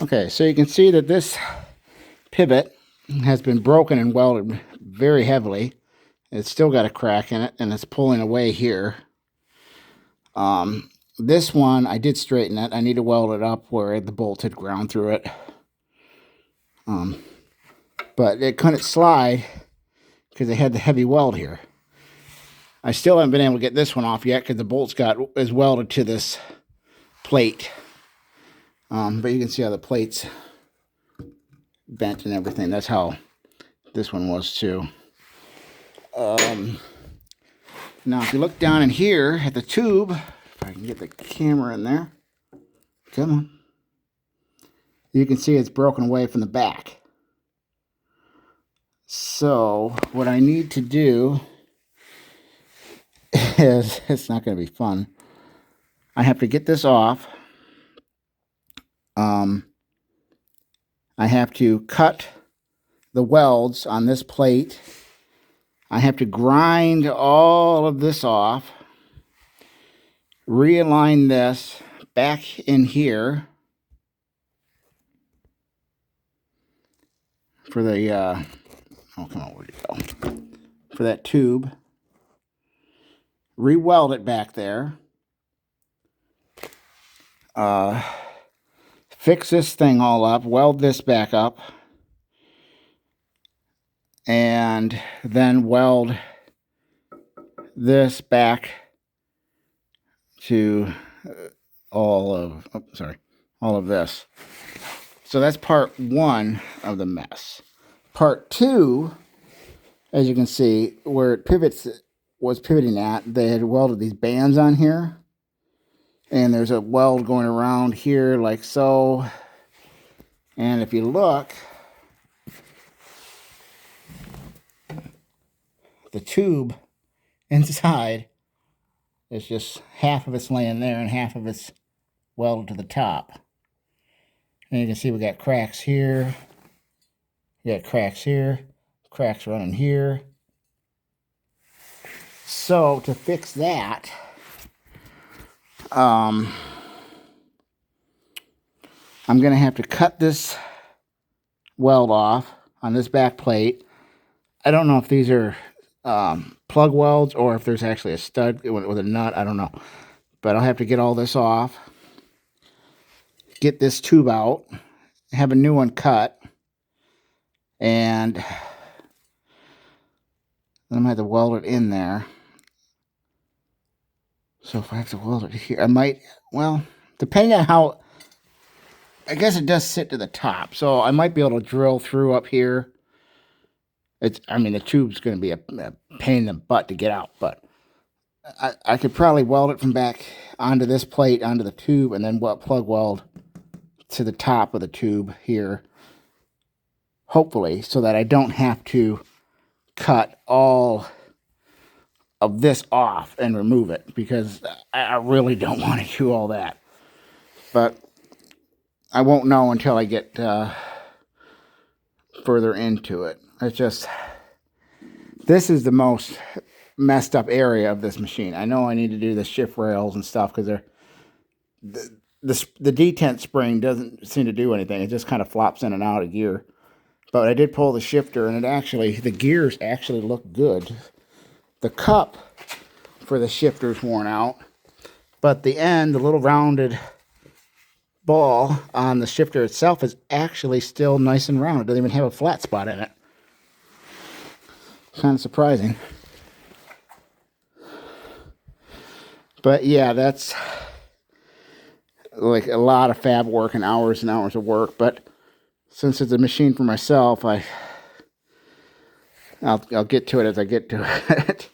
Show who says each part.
Speaker 1: Okay, so you can see that this pivot has been broken and welded very heavily. It's still got a crack in it, and it's pulling away here. This one, I did straighten it. I need to weld it up where the bolt had ground through it. But it couldn't slide because they had the heavy weld here. I still haven't been able to get this one off yet because the bolt's is welded to this plate. But you can see how the plate's bent and everything. That's how this one was too. Now, if you look down in here at the tube, if I can get the camera in there, come on, you can see it's broken away from the back. So, what I need to do is, it's not going to be fun. I have to get this off. I have to cut the welds on this plate. I have to grind all of this off, realign this back in here for the, oh, come on, where'd it go? For that tube. Re-weld it back there. Fix this thing all up, weld this back up, and then weld this back to all of this. So that's part one of the mess. Part two, as you can see, where it was pivoting at, they had welded these bands on here. And there's a weld going around here like so. And if you look, the tube inside is just half of it's laying there and half of it's welded to the top. And you can see we got cracks here. We got cracks here. Cracks running here. So to fix that, I'm going to have to cut this weld off on this back plate. I don't know if these are plug welds or if there's actually a stud with a nut. I don't know. But I'll have to get all this off, get this tube out, have a new one cut, and then I'm going to have to weld it in there. So if I have to weld it here, I might, well, depending on how, I guess it does sit to the top. So I might be able to drill through up here. I mean, the tube's going to be a pain in the butt to get out, but I could probably weld it from back onto this plate, onto the tube, and then plug weld to the top of the tube here, hopefully, so that I don't have to cut all of this off and remove it, because I really don't want to do all that. But I won't know until I get further into it. It's just, this is the most messed up area of this machine. I know I need to do the shift rails and stuff because the detent spring doesn't seem to do anything. It just kind of flops in and out of gear. But I did pull the shifter, and the gears actually look good. The cup for the shifter's worn out, but the end, the little rounded ball on the shifter itself, is actually still nice and round. It doesn't even have a flat spot in it. Kind of surprising. But yeah, that's like a lot of fab work and hours of work. But since it's a machine for myself, I'll get to it as I get to it.